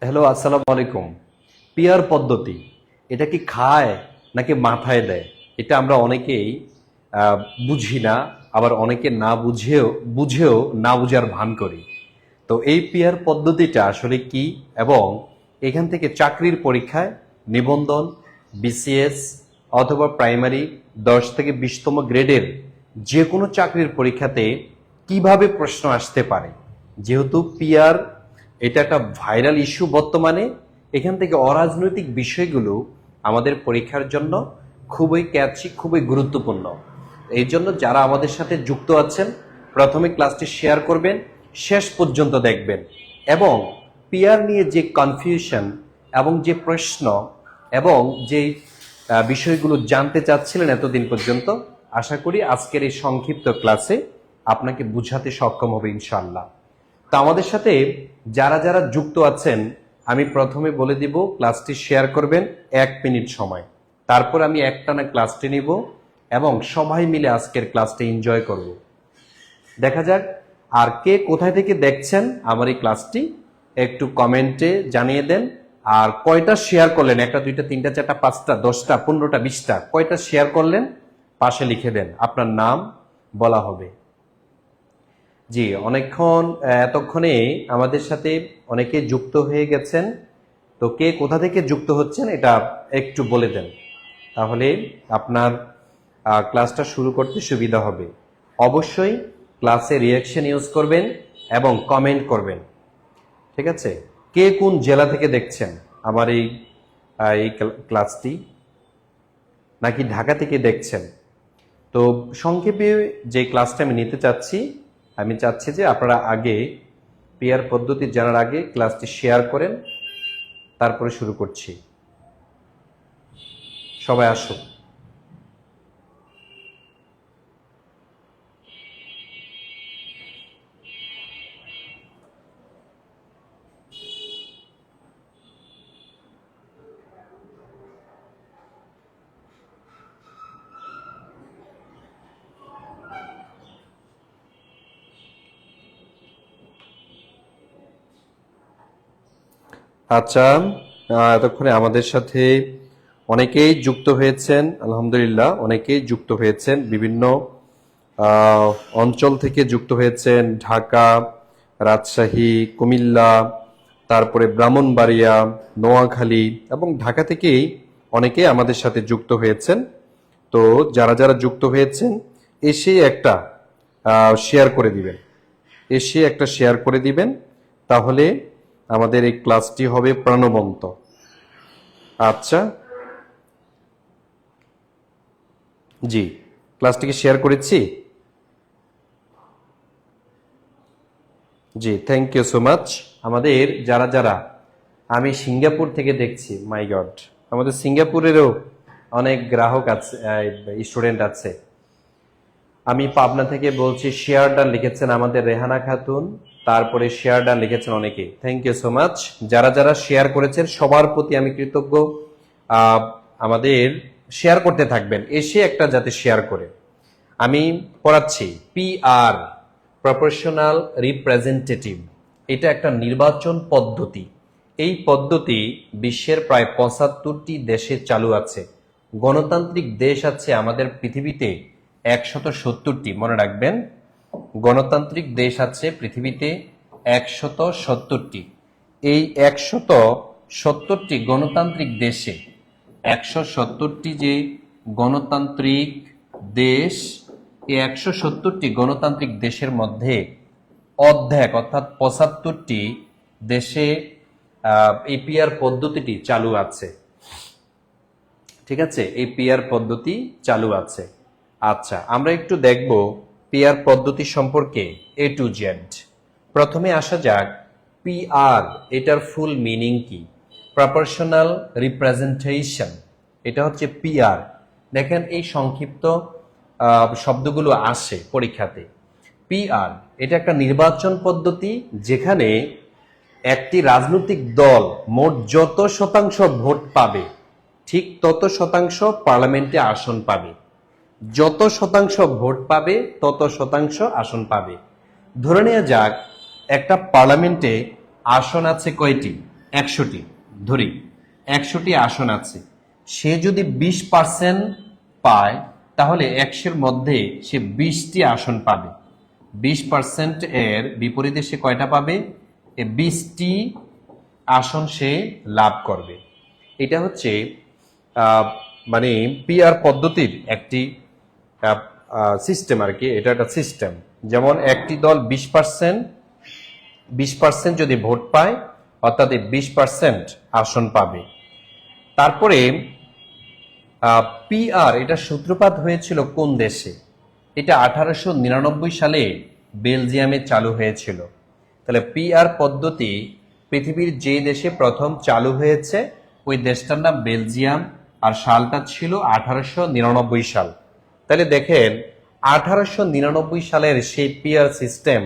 Hello, আসসালামু আলাইকুম। Peer পদ্ধতি এটা কি খায় নাকি মাথায় দেয়? এটা আমরা অনেকেই আহ, বুঝি না, আবার অনেকে না বুঝেও না বুঝার ভান করি। তো এই পিয়ার পদ্ধতিটা আসলে কি, এবং এখান থেকে চাকরির পরীক্ষায় নিবন্ধন, বিসিএস অথবা প্রাইমারি 10 থেকে 20তম গ্রেডের যে কোনো চাকরির পরীক্ষাতে কিভাবে প্রশ্ন আসতে পারে, যেহেতু পিয়ার এটা একটা ভাইরাল ইস্যু বর্তমানে, এখান থেকে অরাজনৈতিক বিষয়গুলো আমাদের পরীক্ষার জন্য খুবই ক্যাচি, খুবই গুরুত্বপূর্ণ। এই জন্য যারা আমাদের সাথে যুক্ত আছেন, প্রথমে ক্লাসটি শেয়ার করবেন, শেষ পর্যন্ত দেখবেন, এবং পিয়ার নিয়ে যে কনফিউশন এবং যে প্রশ্ন এবং যে বিষয়গুলো জানতে চাচ্ছিলেন এতদিন পর্যন্ত, আশা করি আজকের এই সংক্ষিপ্ত ক্লাসে আপনাকে বুঝাতে সক্ষম হবে ইনশাআল্লাহ। তা আমাদের সাথে যারা যারা যুক্ত আছেন, আমি প্রথমে বলে দিব ক্লাসটি শেয়ার করবেন 1 মিনিট সময়, তারপর আমি একটানা ক্লাসটি নিব এবং সবাই মিলে আজকের ক্লাসটি এনজয় করব। দেখা যাক আর কে কোথায় থেকে দেখছেন আমার এই ক্লাসটি, একটু কমেন্টে জানিয়ে দেন। আর কয়টা শেয়ার করলেন, একটা দুইটা তিনটা চারটা পাঁচটা 10টা 15টা 20টা, কয়টা শেয়ার করলেন পাশে লিখে দেন, আপনার নাম বলা হবে। জি, অনেকক্ষণ এতক্ষণে আমাদের সাথে অনেকে যুক্ত হয়ে গেছেন। তো কে কোথা থেকে যুক্ত হচ্ছেন এটা একটু বলে দেন, তাহলে আপনার ক্লাসটা শুরু করতে সুবিধা হবে। অবশ্যই ক্লাসে রিয়াকশন ইউজ করবেন এবং কমেন্ট করবেন, ঠিক আছে? কে কোন জেলা থেকে দেখছেন আমার এই ক্লাসটি, নাকি ঢাকা থেকে দেখছেন? তো সংক্ষেপে যে ক্লাসটা আমি নিতে চাচ্ছি, আমি চাচ্ছি যে আপনারা আগে পিয়ার পদ্ধতি জানার আগে ক্লাসটি শেয়ার করেন, তারপরে শুরু করছি। সবাই আসুন। আচ্ছা, এতক্ষণে আমাদের সাথে অনেকেই যুক্ত হয়েছেন, আলহামদুলিল্লাহ অনেকেই যুক্ত হয়েছেন, বিভিন্ন আহ, অঞ্চল থেকে যুক্ত হয়েছেন। ঢাকা, রাজশাহী, কুমিল্লা, তারপরে ব্রাহ্মণবাড়িয়া, নোয়াখালী এবং ঢাকা থেকেই অনেকেই আমাদের সাথে যুক্ত হয়েছেন। তো যারা যারা যুক্ত হয়েছেন, এসে একটা শেয়ার করে দিবেন, এসে একটা শেয়ার করে দিবেন, তাহলে আমাদের এই ক্লাসটি হবে প্রাণবন্ত। আচ্ছা, জি, ক্লাসটিকে শেয়ার করেছি। জি, থ্যাংক ইউ সো মাচ। আমাদের যারা যারা, আমি সিঙ্গাপুর থেকে দেখছি, মাই গড, আমাদের সিঙ্গাপুরেরও অনেক গ্রাহক আছে, স্টুডেন্ট আছে। আমি পাবনা থেকে বলছি, শেয়ার ডান লিখেছেন আমাদের রেহানা খাতুন, তারপরে শেয়ার ডান লিখেছেন অনেকে, থ্যাংক ইউ সো মাচ। যারা যারা শেয়ার করেছেন সবার প্রতি আমি কৃতজ্ঞ। আহ, আমাদের শেয়ার করতে থাকবেন, এসে একটা যাতে শেয়ার করে। আমি পড়াচ্ছি পিআর, প্রপোর্শনাল রিপ্রেজেন্টেটিভ। এটা একটা নির্বাচন পদ্ধতি। এই পদ্ধতি বিশ্বের প্রায় 75টি দেশে চালু আছে। গণতান্ত্রিক দেশ আছে আমাদের পৃথিবীতে 170টি, মনে রাখবেন। গণতান্ত্রিক দেশ আছে পৃথিবীতে 170টি। এই 170টি গণতান্ত্রিক দেশে, 170টি যে গণতান্ত্রিক দেশ, এই 170টি গণতান্ত্রিক দেশের মধ্যে অর্ধেক অর্থাৎ 75টি দেশে এই পিআর পদ্ধতিটি চালু আছে, ঠিক আছে? এই পিআর পদ্ধতি চালু আছে। আচ্ছা, আমরা একটু দেখব পিআর পদ্ধতি সম্পর্কে এ টু জেড। প্রথমে আসা যাক পিআর, এটার ফুল মিনিং কি? প্রপোর্শনাল রিপ্রেজেন্টেশন, এটা হচ্ছে পিআর। দেখেন এই সংক্ষিপ্ত শব্দগুলো আসে পরীক্ষাতে। পিআর এটা একটা নির্বাচন পদ্ধতি, যেখানে একটি রাজনৈতিক দল মোট যত শতাংশ ভোট পাবে, ঠিক তত শতাংশ পার্লামেন্টে আসন পাবে। যত শতাংশ ভোট পাবে তত শতাংশ আসন পাবে। ধরে নেওয়া যাক একটা পার্লামেন্টে আসন আছে কয়টি? 100টি ধরি, 100টি আসন আছে, সে যদি 20% পায় তাহলে 100-এর মধ্যে সে 20টি আসন পাবে। 20% এর বিপরীতে সে কয়টা পাবে? 20টি আসন সে লাভ করবে। এটা হচ্ছে মানে পিআর পদ্ধতির একটি সিস্টেম আর কি, এটা একটা সিস্টেম। যেমন একটি দল 20% যদি ভোট পায় অর্থাৎ 20% আসন পাবে। তারপরে পিআর এটা সূত্রপাত হয়েছিল কোন দেশে? এটা 1899 সালে বেলজিয়ামে চালু হয়েছিল। তাহলে পিআর পদ্ধতি পৃথিবীর যে দেশে প্রথম চালু হয়েছে ওই দেশটার নাম বেলজিয়াম, আর সালটা ছিল 1899 সাল। তাহলে দেখেন 1899 সালের সেই পিআর সিস্টেম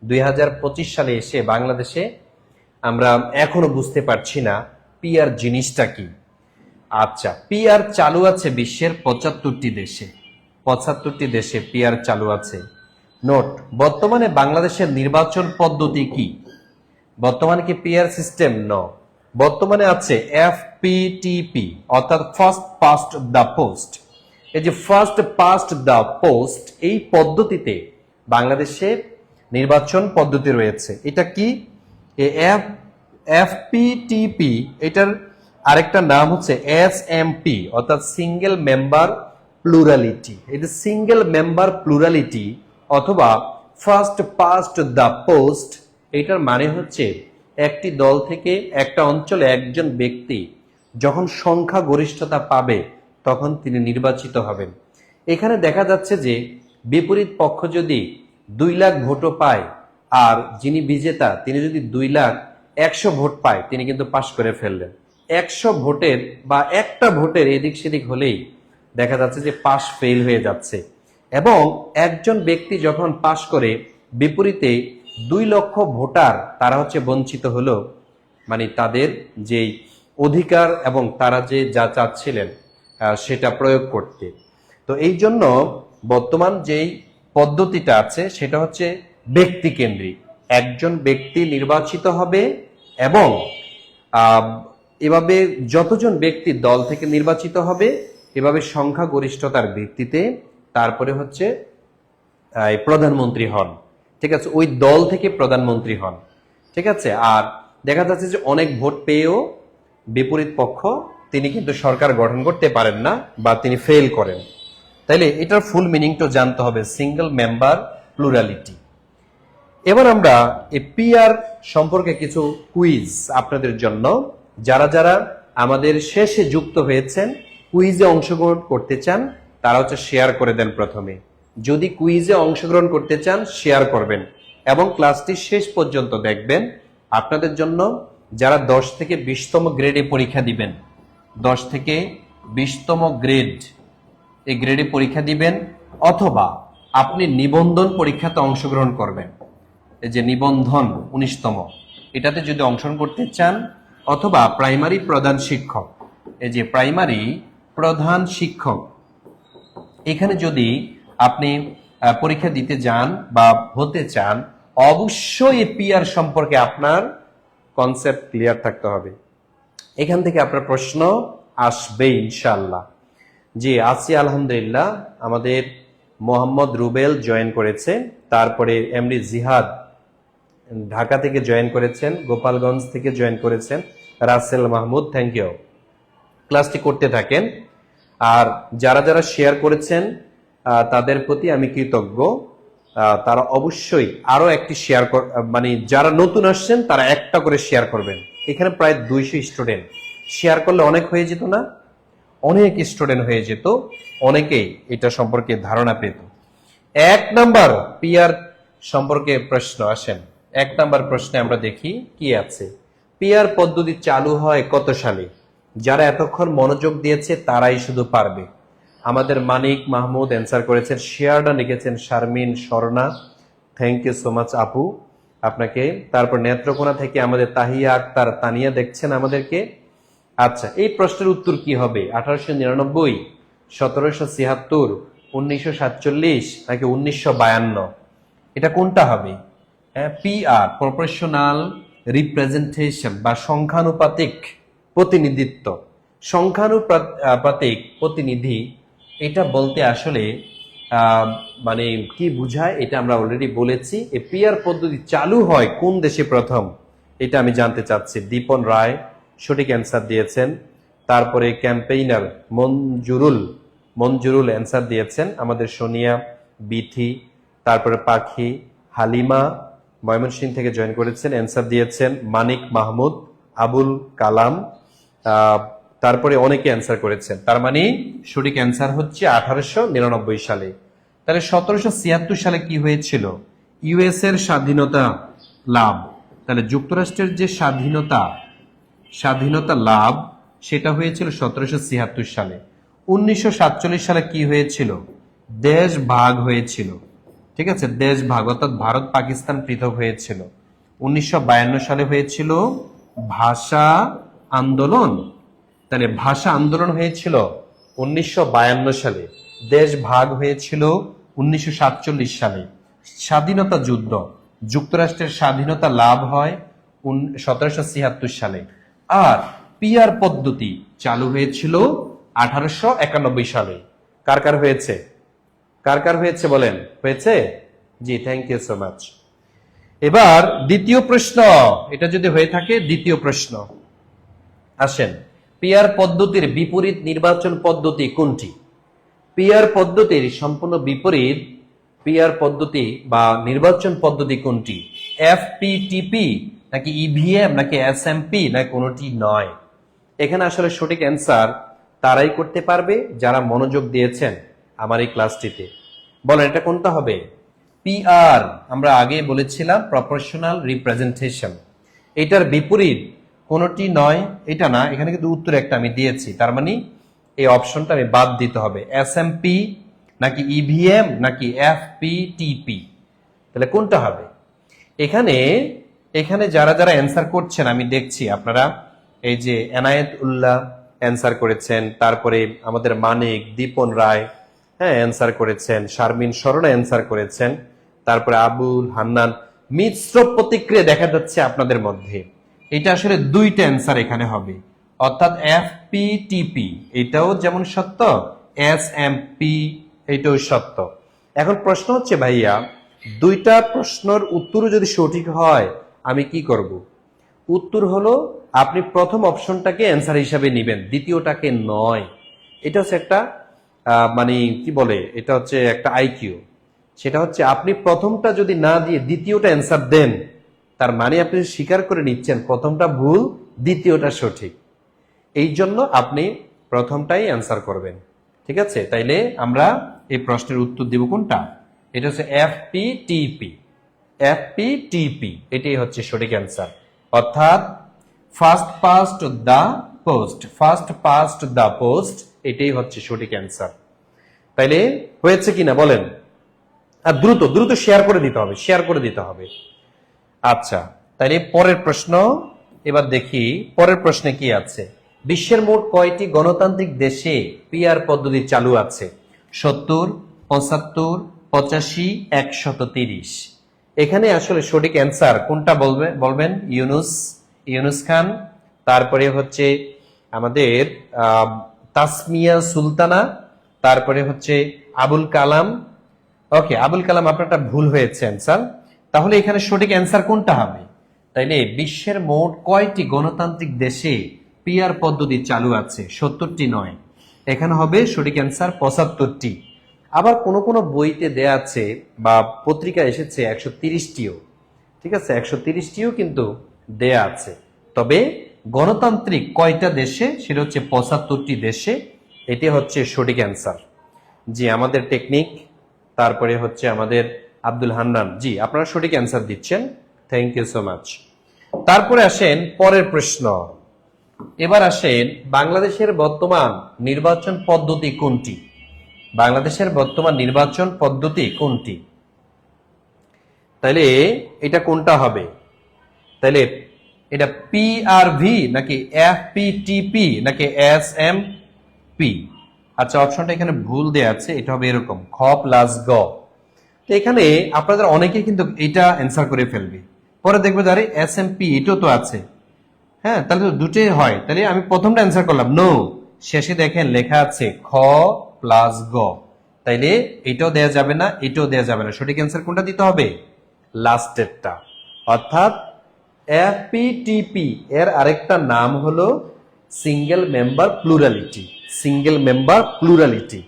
2025 সালে এসে বাংলাদেশে আমরা এখনো বুঝতে পারছি না পিআর জিনিসটা কি। আচ্ছা, পিআর চালু আছে বিশ্বের 75টি দেশে। 75টি দেশে পিআর চালু আছে। নোট, বর্তমানে বাংলাদেশের নির্বাচন পদ্ধতি কি? বর্তমানে কি পিআর সিস্টেম? ন, বর্তমানে আছে এফপিটিপি অর্থাৎ ফার্স্ট পাস্ট দ্য পোস্ট। এই যে ফার্স্ট পাস্ট দ্য পোস্ট, এই পদ্ধতিতে বাংলাদেশে নির্বাচন পদ্ধতি রয়েছে। এটা কি? এফপিটিপি, এটার আরেকটা নাম হচ্ছে এসএমপি অর্থাৎ সিঙ্গেল মেম্বার প্লুরালিটি। এটা সিঙ্গেল মেম্বার প্লুরালিটি অথবা ফার্স্ট পাস্ট দ্য পোস্ট, এটার মানে হচ্ছে একটি দল থেকে একটা অঞ্চলে একজন ব্যক্তি যখন সংখ্যা গরিষ্ঠতা পাবে তখন তিনি নির্বাচিত হবেন। এখানে দেখা যাচ্ছে যে বিপরীত পক্ষ যদি 2 লাখ ভোটও পায় আর যিনি বিজেতা তিনি যদি 2,01,000 ভোট পায় তিনি কিন্তু পাশ করে ফেললেন। 100 ভোটের বা একটা ভোটের এদিক সেদিক হলেই দেখা যাচ্ছে যে পাশ ফেল হয়ে যাচ্ছে। এবং একজন ব্যক্তি যখন পাশ করে বিপরীতে 2 লক্ষ ভোটার তারা হচ্ছে বঞ্চিত হলো, মানে তাদের যেই অধিকার এবং তারা যে যা চাচ্ছিলেন সেটা প্রয়োগ করতে। তো এই জন্য বর্তমান যেই পদ্ধতিটা আছে সেটা হচ্ছে ব্যক্তি কেন্দ্রিক। একজন ব্যক্তি নির্বাচিত হবে এবং এভাবে যতজন ব্যক্তি দল থেকে নির্বাচিত হবে এভাবে সংখ্যা গরিষ্ঠতার ভিত্তিতে তারপরে হচ্ছে প্রধানমন্ত্রী হন। ঠিক আছে, ওই দল থেকে প্রধানমন্ত্রী হন। ঠিক আছে, আর দেখা যাচ্ছে যে অনেক ভোট পেয়েও বিপরীত পক্ষ তিনি কিন্তু সরকার গঠন করতে পারেন না বা তিনি ফেল করেন। তাইলে এটার ফুল মিনিংটা জানতে হবে, সিঙ্গেল মেম্বার প্লুরালিটি। এবার আমরা এই পিআর সম্পর্কে কিছু কুইজ আপনাদের জন্য, যারা যারা আমাদের শেষে যুক্ত হয়েছেন কুইজে অংশগ্রহণ করতে চান তারা হচ্ছে শেয়ার করে দেন প্রথমে। যদি কুইজে অংশগ্রহণ করতে চান শেয়ার করবেন এবং ক্লাসটি শেষ পর্যন্ত দেখবেন। আপনাদের জন্য যারা 10 থেকে 20তম গ্রেডে পরীক্ষা দিবেন, 10 থেকে 20তম গ্রেড, এই গ্রেডে পরীক্ষা দিবেন অথবা আপনি নিবন্ধন পরীক্ষাতে অংশগ্রহণ করবেন, এই যে নিবন্ধন 19তম, এটাতে যদি অংশগ্রহণ করতে চান, অথবা প্রাইমারি প্রধান শিক্ষক, এই যে প্রাইমারি প্রধান শিক্ষক, এখানে যদি আপনি পরীক্ষা দিতে যান বা হতে চান অবশ্যই পিআর সম্পর্কে আপনার কনসেপ্ট ক্লিয়ার থাকতে হবে। এখান থেকে আপনার প্রশ্ন আসবে ইনশাআল্লাহ। জি আছি আলহামদুলিল্লাহ। আমাদের মোহাম্মদ রুবেল জয়েন করেছে, তারপরে এমডি জিহাদ ঢাকা থেকে জয়েন করেছেন, গোপালগঞ্জ থেকে জয়েন করেছেন, রাসেল মাহমুদ, থ্যাংক ইউ। ক্লাসটি করতে থাকেন। আর যারা যারা শেয়ার করেছেন তাদের প্রতি আমি কৃতজ্ঞ। তারা অবশ্যই আরো একটি শেয়ার, মানে যারা নতুন আসছেন তারা একটা করে শেয়ার করবেন। এখানে প্রায় 200 স্টুডেন্ট, শেয়ার করলে অনেক হয়ে যেত না? অনেক স্টুডেন্ট হয়ে যেত, অনেকেই এটা সম্পর্কে ধারণা পেত। 1 নাম্বার পিআর সম্পর্কে প্রশ্ন আসেন। 1 নাম্বার প্রশ্নে আমরা দেখি কি আছে। পিআর পদ্ধতি চালু হয় কত সালে? যারা এতক্ষণ মনোযোগ দিয়েছে তারাই শুধু পারবে। আমাদের মানিক মাহমুদ অ্যান্সার করেছেন, শেয়ারটা লিখেছেন Sharmin Swarna, thank you so much আপু আপনাকে। তারপর নেত্রকোনা থেকে আমাদের তাহিয়া আক্তার তানিয়া দেখছেন আমাদেরকে। আচ্ছা, এই প্রশ্নের উত্তর কি হবে? 1899, 1776, 1947 নাকি 1952? এটা কোনটা হবে? পিআর প্রপোর্শনাল রিপ্রেজেন্টেশন বা সংখ্যানুপাতিক প্রতিনিধিত্ব। সংখ্যানুপাতিক প্রতিনিধি এটা বলতে আসলে মানে কি বোঝায় এটা আমরা অলরেডি বলেছি। এই পিআর পদ্ধতি চালু হয় কোন দেশে প্রথম, এটা আমি জানতে চাচ্ছি। দীপন রায় সঠিক অ্যান্সার দিয়েছেন। তারপরে ক্যাম্পেইনার মঞ্জুরুল অ্যান্সার দিয়েছেন, আমাদের সোনিয়া, বিথি, তারপরে পাখি, হালিমা ময়মনসিংহ থেকে জয়েন করেছেন, অ্যান্সার দিয়েছেন। মানিক মাহমুদ, আবুল কালাম, তারপরে অনেকে অ্যান্সার করেছেন। তার মানে সঠিক অ্যান্সার হচ্ছে 1899 সালে। তাহলে 1776 সালে কি হয়েছিল? ইউএস এর স্বাধীনতা লাভ। তাহলে যুক্তরাষ্ট্রের যে স্বাধীনতা লাভ সেটা হয়েছিল 1776 সালে। 1947 সালে কি হয়েছিল? দেশ ভাগ হয়েছিল। ঠিক আছে, দেশ ভাগ অর্থাৎ ভারত পাকিস্তান পৃথক হয়েছিল। 1952 সালে হয়েছিল ভাষা আন্দোলন। তাহলে ভাষা আন্দোলন হয়েছিল 1952 সালে, দেশ ভাগ হয়েছিল 1947 সালে। স্বাধীনতা যুদ্ধ, যুক্তরাষ্ট্রের স্বাধীনতা লাভ হয় 1776 সালে। আর পিআর পদ্ধতি চালু হয়েছিল 1891 সালে। কার কার হয়েছে? কার কার হয়েছে বলেন? হয়েছে? জি, থ্যাংক ইউ সো মাচ। এবার দ্বিতীয় প্রশ্ন, এটা যদি হয়ে থাকে দ্বিতীয় প্রশ্ন আসেন। পিআর পদ্ধতির বিপরীত নির্বাচন পদ্ধতি কোনটি? পিআর পদ্ধতির সম্পূর্ণ বিপরীত পিআর পদ্ধতি বা নির্বাচন পদ্ধতি কোনটি? এফপিটিপি নাকি ইভিএম নাকি এসএমপি নাকি কোনোটি নয়? এখানে আসলে সঠিক অ্যান্সার তারাই করতে পারবে যারা মনোযোগ দিয়েছেন আমার এই ক্লাসটিতে। বলেন এটা কোনটা হবে? পিআর আমরা আগে বলেছিলাম প্রপোর্শনাল রিপ্রেজেন্টেশন। এটার বিপরীত কোনটি নয়, এটা না। এখানে কিন্তু উত্তর একটা আমি দিয়েছি, তার মানে এই অপশনটা আমি বাদ দিতে হবে। এসএমপি নাকি ইভিএম নাকি এফপিটিপি, তাহলে কোনটা হবে? এখানে যারা যারা অ্যান্সার করছেন আমি দেখছি, আপনারা এই যে এনায়েত উল্লাহ অ্যান্সার করেছেন, তারপরে আমাদের মানিক, দীপন রায় হ্যাঁ অ্যান্সার করেছেন, শারমিন স্মরণা অ্যান্সার করেছেন, তারপরে আবুল হান্নান। মিশ্র প্রতিক্রিয়া দেখা যাচ্ছে আপনাদের মধ্যে। এটা আসলে দুইটা অ্যান্সার এখানে হবে, অর্থাৎ এফপিটিপি এটাও যেমন সত্য, এসএমপি এটাও সত্য। এখন প্রশ্ন হচ্ছে ভাইয়া, দুইটা প্রশ্নের উত্তরও যদি সঠিক হয় আমি কি করব? উত্তর হলো আপনি প্রথম অপশনটাকে অ্যান্সার হিসাবে নেবেন, দ্বিতীয়টাকে নয়। এটা হচ্ছে একটা মানে কি বলে, এটা হচ্ছে একটা আইকিউ। সেটা হচ্ছে আপনি প্রথমটা যদি না দিয়ে দ্বিতীয়টা অ্যান্সার দেন, তার মানে আপনি স্বীকার করে নিচ্ছেন প্রথমটা ভুল, দ্বিতীয়টা সঠিক। এই জন্য আপনি প্রথমটাই অ্যান্সার করবেন। ঠিক আছে, তাইলে আমরা এই প্রশ্নের উত্তর দিব কোনটা? এটা হচ্ছে এফপিটিপি। এফপিটিপি এটাই হচ্ছে সঠিক অ্যান্সার, অর্থাৎ first past the post. First past the post এটাই হচ্ছে সঠিক অ্যান্সার। তাইলে হয়েছে কিনা বলেন? আর দ্রুত দ্রুত শেয়ার করে দিতে হবে, শেয়ার করে দিতে হবে। আচ্ছা, তাইলে পরের প্রশ্ন এবার দেখি, পরের প্রশ্নে কি আছে। বিশ্বের মোট কয়টি গণতান্ত্রিক দেশে পিআর পদ্ধতি চালু আছে? 70, 75, 85, 130। এখানে আসলে সঠিক অ্যান্সার কোনটা বলবেন? ইউনুস খান, তারপরে হচ্ছে আমাদের তাসমিয়া সুলতানা, তারপরে হচ্ছে আবুল কালাম। ওকে, আবুল কালাম আপনারটা ভুল হয়েছে অ্যান্সার। তাহলে এখানে সঠিক অ্যান্সার কোনটা হবে? তাইলে বিশ্বের মোট কয়টি গণতান্ত্রিক দেশে পিআর পদ্ধতি চালু আছে? 70টি নয়, এখানে হবে সঠিক অ্যান্সার 75টি। আবার কোন কোন বইতে দেয়া আছে বা পত্রিকা এসেছে 130টিও। ঠিক আছে, 130টিও কিন্তু দেয়া আছে। তবে গণতান্ত্রিক কয়টা দেশে? সেটা হচ্ছে 75টি দেশে। এটি হচ্ছে সঠিক অ্যান্সার। জি, আমাদের টেকনিক, তারপরে হচ্ছে আমাদের আব্দুল হান্নান, জি আপনারা সঠিক অ্যান্সার দিচ্ছেন, থ্যাংক ইউ সো মাচ। তারপরে আসেন পরের প্রশ্ন। এবার আসেন বাংলাদেশের বর্তমান নির্বাচন পদ্ধতি কোনটি? বাংলাদেশের বর্তমান নির্বাচন পদ্ধতি কোনটি? তাইলে এটা কোনটা হবে? তাইলে এটা পিআরভি নাকি এফপিটিপি নাকি এসএমপি? আচ্ছা, অপশনটা এখানে ভুল দেয়া আছে, এটা হবে এরকম খ প্লাস গ। তো এখানে আপনাদের অনেকে কিন্তু এটা অ্যান্সার করে ফেলবে। পরে দেখবে ধরে SMP এটাও তো আছে, হ্যাঁ, তাহলে তো দুটোই হয়, তাহলে আমি প্রথমটা অ্যান্সার করলাম নো। শেষে দেখেন লেখা আছে খ প্লাস গ, তাইলে এটাও দেয়া যাবে না, এটাও দেয়া যাবে না, সঠিক অ্যান্সার কোনটা দিতে হবে? লাস্টেরটা। অর্থাৎ FPTP এর আরেকটা নাম হলো single member plurality, single member plurality.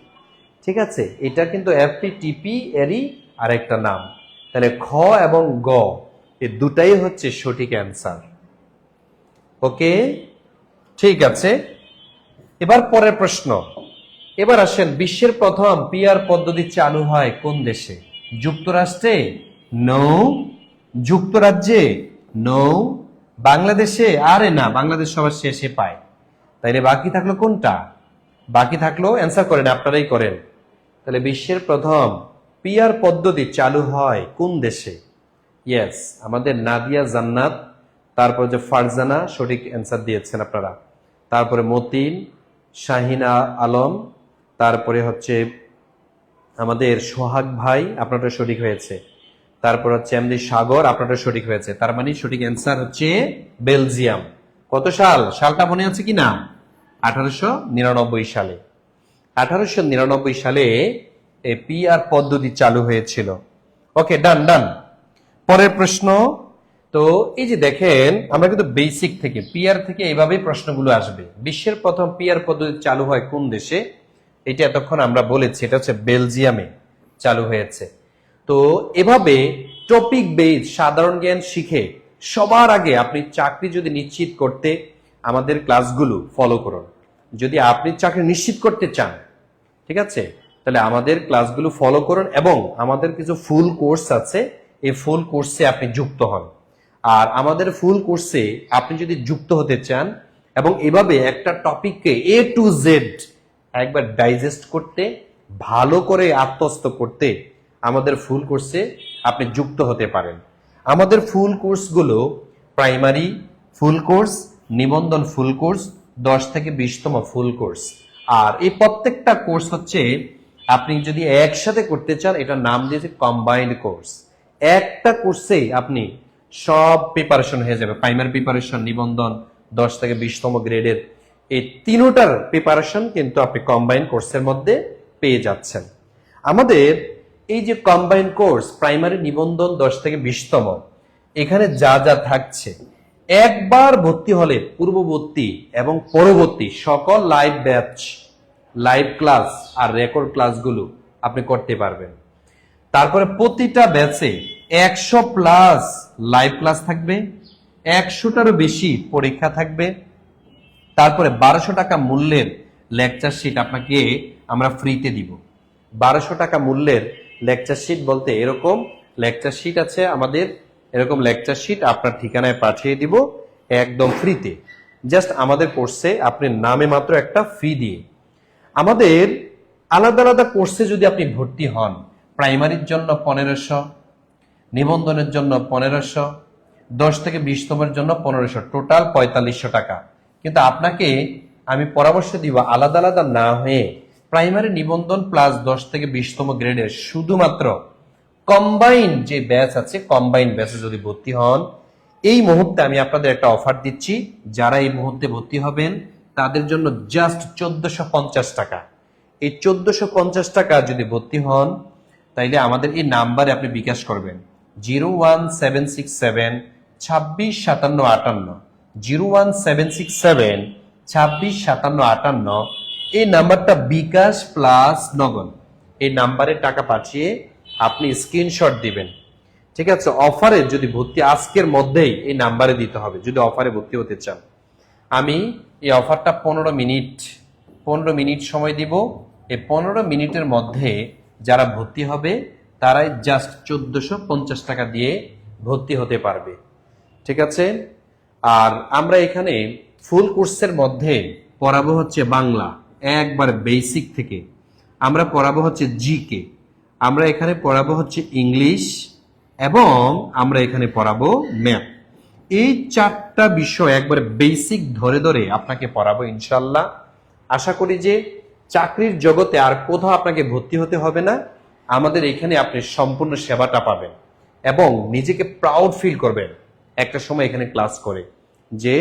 ঠিক আছে, এটা কিন্তু FPTP এরই আরেকটা নাম। তাহলে খ এবং গ এই দুটাই হচ্ছে সঠিক অ্যান্সার। ওকে, ঠিক আছে। এবার পরের প্রশ্ন। এবার আসেন, বিশ্বের প্রথম পিআর পদ্ধতি চালু হয় কোন দেশে? যুক্তরাষ্ট্রে? নো। যুক্তরাজ্যে? নো। বাংলাদেশে? আরে না, বাংলাদেশ সবার শেষে পায়। তাইলে বাকি থাকলো কোনটা? বাকি থাকলো, অ্যান্সার করেন, আপনারাই করেন। তাহলে বিশ্বের প্রথম পিআর পদ্ধতি চালু হয় কোন দেশে? ইয়েস, আমাদের নাদিয়া জান্নাত, তারপর যে ফারজানা সঠিক অ্যান্সার দিয়েছেন আপনারা, তারপরে মতিন, শাহিনা আলম, তারপরে হচ্ছে আমাদের সোহাগ ভাই, আপনারটা সঠিক হয়েছে, তারপর হচ্ছে আমাদের সাগর, আপনারটা সঠিক হয়েছে। তার মানে সঠিক অ্যান্সার হচ্ছে বেলজিয়াম। কত সাল? সালটা মনে আছে কি না? 1899 সালে। 1899 সালে এই পিআর পদ্ধতি চালু হয়েছিল। ওকে, ডান ডান। পরের প্রশ্ন। তো এই যে দেখেন, আমরা কিন্তু বেসিক থেকে পিআর থেকে এইভাবেই প্রশ্নগুলো আসবে। বিশ্বের প্রথম পিআর পদ্ধতি চালু হয় কোন দেশে? এটা এতক্ষণ আমরা বলেছি, এটা হচ্ছে বেলজিয়ামে চালু হয়েছে। তো এভাবে টপিক বেজ সাধারণ জ্ঞান শিখে সবার আগে আপনি চাকরি যদি নিশ্চিত করতে আমাদের ক্লাসগুলো ফলো করুন। যদি আপনি চাকরি নিশ্চিত করতে চান, ঠিক আছে, তাহলে আমাদের ক্লাসগুলো ফলো করুন এবং আমাদের কিছু ফুল কোর্স আছে, এই ফুল কোর্সে আপনি যুক্ত হন। আর আমাদের ফুল কোর্সে আপনি যদি যুক্ত হতে চান এবং এভাবে একটা টপিককে A to Z একবার ডাইজেস্ট করতে, ভালো করে আত্মস্থ করতে, আমাদের ফুল কোর্সে আপনি যুক্ত হতে পারেন। আমাদের ফুল কোর্সগুলো প্রাইমারি ফুল কোর্স, নিবন্ধন ফুল কোর্স, 10 থেকে 20তম ফুল কোর্স। আর এই প্রত্যেকটা কোর্স হচ্ছে আপনি যদি একসাথে করতে চান, এটার নাম দিয়েছে কম্বাইন্ড কোর্স। একটা কোর্সেই আপনি সব প্রিপারেশন হয়ে যাবে, প্রাইমারি প্রিপারেশন, নিবন্ধন, 10 থেকে 20তম গ্রেডের এই তিনটার প্রিপারেশন কিন্তু আপনি কম্বাইন্ড কোর্সের মধ্যে পেয়ে যাচ্ছেন। আমাদের এই যে কম্বাইন্ড কোর্স প্রাইমারি, নিবন্ধন, 10 থেকে 20তম, এখানে যা যা থাকছে, একবার ভর্তি হলে পূর্ববর্তী এবং পরবর্তী সকল লাইভ ব্যাচ, লাইভ ক্লাস আর রেকর্ড ক্লাসগুলো আপনি করতে পারবেন। তারপরে প্রতিটা ব্যাচে 100+ লাইভ ক্লাস থাকবে, 100টারও বেশি পরীক্ষা থাকবে। তারপরে 1200 টাকা মূল্যের লেকচার শিট আপনাকে আমরা ফ্রিতে দিব। 1200 টাকা মূল্যের লেকচার শিট বলতে এরকম লেকচার শিট আছে আমাদের, এরকম লেকচার শিট আপনার ঠিকানায় পাঠিয়ে দিব একদম ফ্রিতে, জাস্ট আমাদের কোর্সে আপনি নামে মাত্র একটা ফি দিয়ে। আমাদের আলাদা আলাদা কোর্সে যদি আপনি ভর্তি হন, প্রাইমারির জন্য 1500, নিবন্ধনের জন্য 1500, 10 থেকে 20তমের জন্য 1500, টোটাল 4500 টাকা। কিন্তু আপনাকে আমি পরামর্শ দিব আলাদা আলাদা না হয়ে প্রাইমারি, নিবন্ধন প্লাস 10 থেকে 20তম গ্রেডের শুধুমাত্র কম্বাইন্ড যে ব্যাচ আছে, কম্বাইন্ড ব্যাচে যদি ভর্তি হন, এই মুহূর্তে আমি আপনাদের একটা অফার দিচ্ছি, যারা এই মুহূর্তে ভর্তি হবেন তাদের জন্য জাস্ট 1450 টাকা। এই 1450 টাকা যদি ভর্তি হন, তাইলে আমাদের এই নাম্বারে আপনি বিকাশ করবেন 01767 26 57 58, 01767 26 57 58। এই নাম্বারটা বিকাশ প্লাস নগদ, এই নাম্বারে টাকা পাঠিয়ে আপনি স্ক্রিনশট দিবেন। ঠিক আছে, অফারে যদি ভর্তি আজকের মধ্যেই এই নাম্বারে দিতে হবে যদি অফারে ভর্তি হতে চান। আমি এই অফারটা 15 মিনিট সময় দিব। এই 15 মিনিটের মধ্যে যারা ভর্তি হবে তারাই জাস্ট 1450 টাকা দিয়ে ভর্তি হতে পারবে। ঠিক আছে, আর আমরা এখানে ফুল কোর্সের মধ্যে পড়াবো হচ্ছে বাংলা একবার বেসিক থেকে, আমরা পড়াবো হচ্ছে জিকে, আমরা এখানে পড়াবো হচ্ছে ইংলিশ, এবং আমরা এখানে পড়াবো ম্যাথ। এই 4টা বিষয় একবার বেসিক ধরে ধরে আপনাকে পড়াবো ইনশাল্লাহ। আশা করি যে চাকরির জগতে আর কোথাও আপনাকে ভর্তি হতে হবে না, আমাদের এখানে আপনি সম্পূর্ণ সেবাটা পাবেন এবং নিজেকে প্রাউড ফিল করবেন একটা সময় এখানে ক্লাস করে যে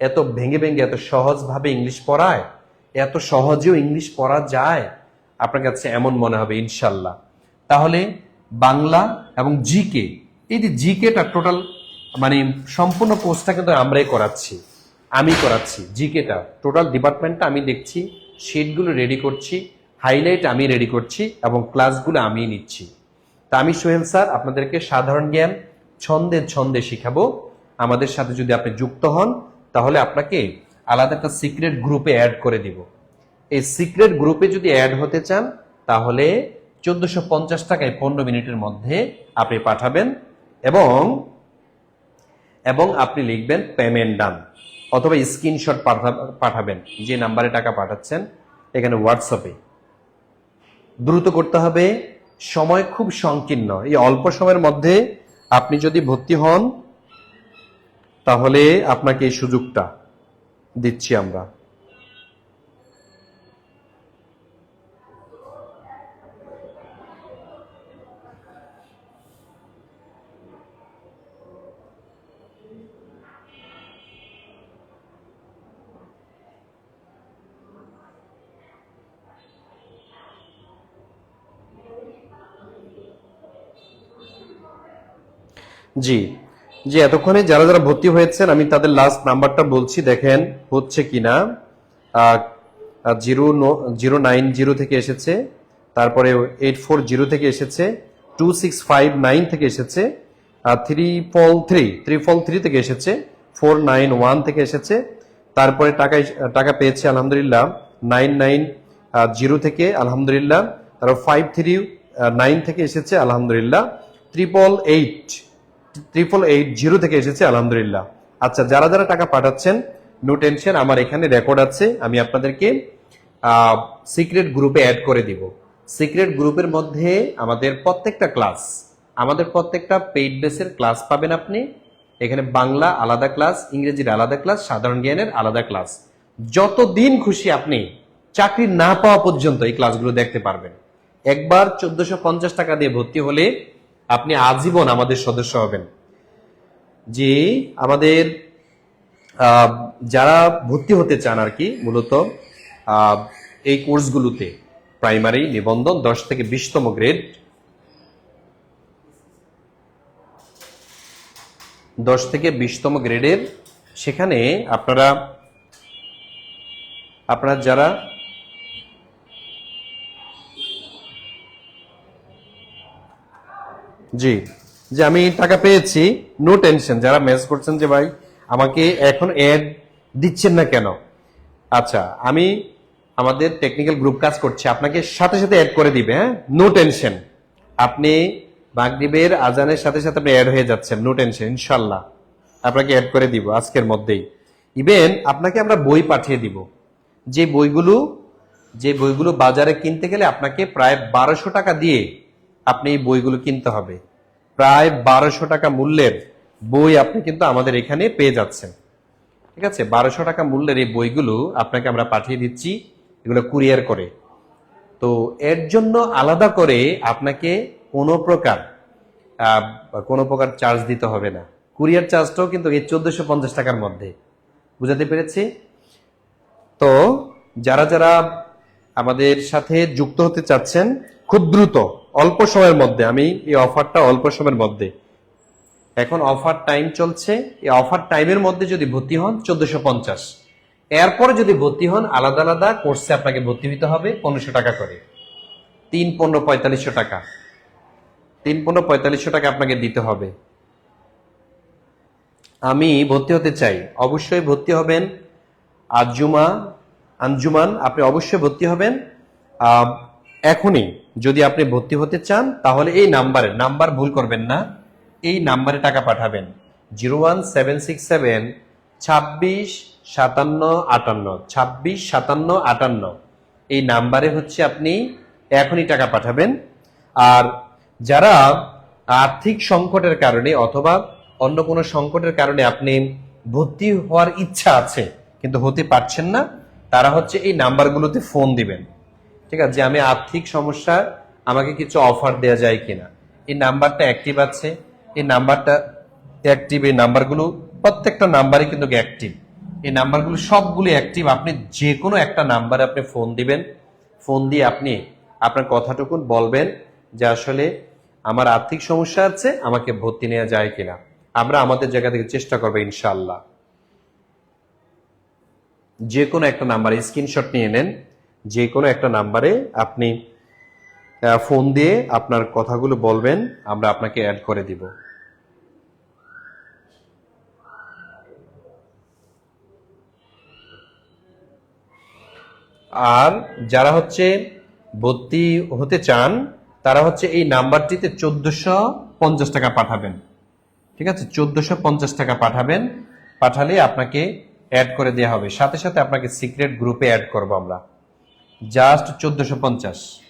এত ভেঙে ভেঙে এত সহজভাবে ইংলিশ পড়ায়, এত সহজেও ইংলিশ পড়া যায়, আপনার কাছে এমন মনে হবে ইনশাল্লাহ। তাহলে বাংলা এবং জিকে, এই যে জিকেটা টোটাল মানে সম্পূর্ণ কোর্সটা কিন্তু আমরাই করাচ্ছি, আমি করাচ্ছি। জিকেটা টোটাল ডিপার্টমেন্টটা আমি দেখছি, শিটগুলো রেডি করছি, হাইলাইট আমি রেডি করছি এবং ক্লাসগুলো আমি নিচ্ছি। তা আমি সোহেল স্যার আপনাদেরকে সাধারণ জ্ঞান ছন্দে ছন্দে শিখাবো। আমাদের সাথে যদি আপনি যুক্ত হন তাহলে আপনাকে আলাদা একটা সিক্রেট গ্রুপে অ্যাড করে দিব। এই সিক্রেট গ্রুপে যদি অ্যাড হতে চান তাহলে 1450 টাকায় 15 মিনিটের মধ্যে আপনি পাঠাবেন এবং আপনি লিখবেন পেমেন্ট ডান, অথবা স্ক্রিনশট পাঠাবেন যে নাম্বারে টাকা পাঠাচ্ছেন এখানে হোয়াটসঅ্যাপে। দ্রুত করতে হবে, সময় খুব সংকীর্ণ। এই অল্প সময়ের মধ্যে আপনি যদি ভর্তি হন তাহলে আপনাকে এই সুযোগটা দিচ্ছি আমরা। জি জি, এতক্ষণে যারা যারা ভর্তি হয়েছেন আমি তাদের লাস্ট নাম্বারটা বলছি, দেখেন হচ্ছে কিনা। 090 থেকে এসেছে, তারপরে 840 থেকে এসেছে, 2659 থেকে এসেছে, 333 থেকে এসেছে, 491 থেকে এসেছে, তারপরে টাকা পেয়েছে আলহামদুলিল্লাহ 990 থেকে আলহামদুলিল্লাহ, তারপর 539 থেকে এসেছে আলহামদুলিল্লাহ, 888 থেকে এসেছে আলহামদুলিল্লাহ। আচ্ছা, যারা যারা টাকা পাঠাচ্ছেন নো টেনশন, আমার এখানে রেকর্ড আছে, আমি আপনাদেরকে সিক্রেট গ্রুপে অ্যাড করে দিব। সিক্রেট গ্রুপের মধ্যে আমাদের প্রত্যেকটা পেইড বেসের ক্লাস পাবেন আপনি। এখানে বাংলা আলাদা ক্লাস, ইংরেজির আলাদা ক্লাস, সাধারণ জ্ঞানের আলাদা ক্লাস। যতদিন খুশি আপনি চাকরি না পাওয়া পর্যন্ত এই ক্লাসগুলো দেখতে পারবেন। একবার 1450 টাকা দিয়ে ভর্তি হলে আপনি আজীবন আমাদের সদস্য হবেন। যে আমাদের যারা ভর্তি হতে চান আর কি, মূলত এই কোর্সগুলোতে প্রাইমারি নিবন্ধন 10 থেকে 20তম গ্রেড, 10 থেকে 20তম গ্রেডের, সেখানে আপনারা যারা জি যে আমি টাকা পেয়েছি, নো টেনশন। যারা মেসেজ করছেন যে ভাই আমাকে এখন অ্যাড দিচ্ছেন না কেন, আচ্ছা আমি আমাদের টেকনিক্যাল গ্রুপ কাজ করছে, আপনাকে সাথে সাথে অ্যাড করে দিবে। হ্যাঁ, নো টেনশন, আপনি মাগরিবের আজানের সাথে সাথে আপনি অ্যাড হয়ে যাচ্ছেন, নো টেনশন, ইনশাল্লাহ আপনাকে অ্যাড করে দিব আজকের মধ্যেই। ইভেন আপনাকে আমরা বই পাঠিয়ে দিব, যে বইগুলো বাজারে কিনতে গেলে আপনাকে প্রায় 1200 টাকা দিয়ে আপনি এই বইগুলো কিনতে হবে। প্রায় 1200 টাকা মূল্যের বই আপনি কিন্তু আমাদের এখানে পেয়ে যাচ্ছেন। ঠিক আছে, 1200 টাকা মূল্যের এই বইগুলো আপনাকে আমরা পাঠিয়ে দিচ্ছি, এগুলো কুরিয়ার করে। তো এর জন্য আলাদা করে আপনাকে কোনো প্রকার চার্জ দিতে হবে না। কুরিয়ার চার্জটাও কিন্তু এই 1450 টাকার মধ্যে, বুঝাতে পেরেছি? তো যারা যারা আমাদের সাথে যুক্ত হতে চাচ্ছেন খুব দ্রুত, অল্প সময়ের মধ্যে, আমি এই অফারটা অল্প সময়ের মধ্যে, এখন অফার টাইম চলছে, এই অফার টাইমের মধ্যে যদি ভর্তি হন 1450, এরপরে যদি ভর্তি হন আলাদা আলাদা কোর্সে আপনাকে ভর্তি হতে হবে 1500 টাকা করে, 3-15-4500 টাকা, 3-15-4500 টাকা আপনাকে দিতে হবে। আমি ভর্তি হতে চাই, অবশ্যই ভর্তি হবেন। আঞ্জুমান, আপনি অবশ্যই ভর্তি হবেন এখনই। যদি আপনি ভর্তি হতে চান তাহলে এই নাম্বার ভুল করবেন না, এই নাম্বারে টাকা পাঠাবেন 01767 265758, এই নাম্বারে হচ্ছে আপনি এখনই টাকা পাঠাবেন। আর যারা আর্থিক সংকটের কারণে অথবা অন্য কোনো সংকটের কারণে আপনি ভর্তি হওয়ার ইচ্ছা আছে কিন্তু হতে পারছেন না, তারা হচ্ছে এই নাম্বারগুলোতে ফোন দিবেন। ঠিক আছে, যে আমি আর্থিক সমস্যা, আমাকে কিছু অফার দেওয়া যায় কিনা। এই নাম্বারটা অ্যাক্টিভ আছে, এই নাম্বারটা অ্যাক্টিভ এই নাম্বারগুলো, প্রত্যেকটা নাম্বারই কিন্তু অ্যাক্টিভ। এই নাম্বারগুলো সবগুলো অ্যাক্টিভ। আপনি যে কোনো একটা নাম্বারে আপনি ফোন দিবেন, ফোন দিয়ে আপনি আপনার কথাটুকু বলবেন যে আসলে আমার আর্থিক সমস্যা আছে, আমাকে ভর্তি নেওয়া যায় কিনা। আমরা আমাদের জায়গা থেকে চেষ্টা করবো ইনশাআল্লাহ। যে কোনো একটা নাম্বারে স্ক্রিনশট নিয়ে নেন, যে কোনো একটা নাম্বারে আপনি ফোন দিয়ে আপনার কথাগুলো বলবেন, আমরা আপনাকে অ্যাড করে দিব। আর যারা হচ্ছে ভর্তি হতে চান তারা হচ্ছে এই নাম্বারটিতে 1450 টাকা পাঠাবেন। ঠিক আছে, 1450 টাকা পাঠাবেন। পাঠালে আপনাকে অ্যাড করে দেওয়া হবে, সাথে সাথে আপনাকে সিক্রেট গ্রুপে অ্যাড করবো আমরা। জাস্ট 1450।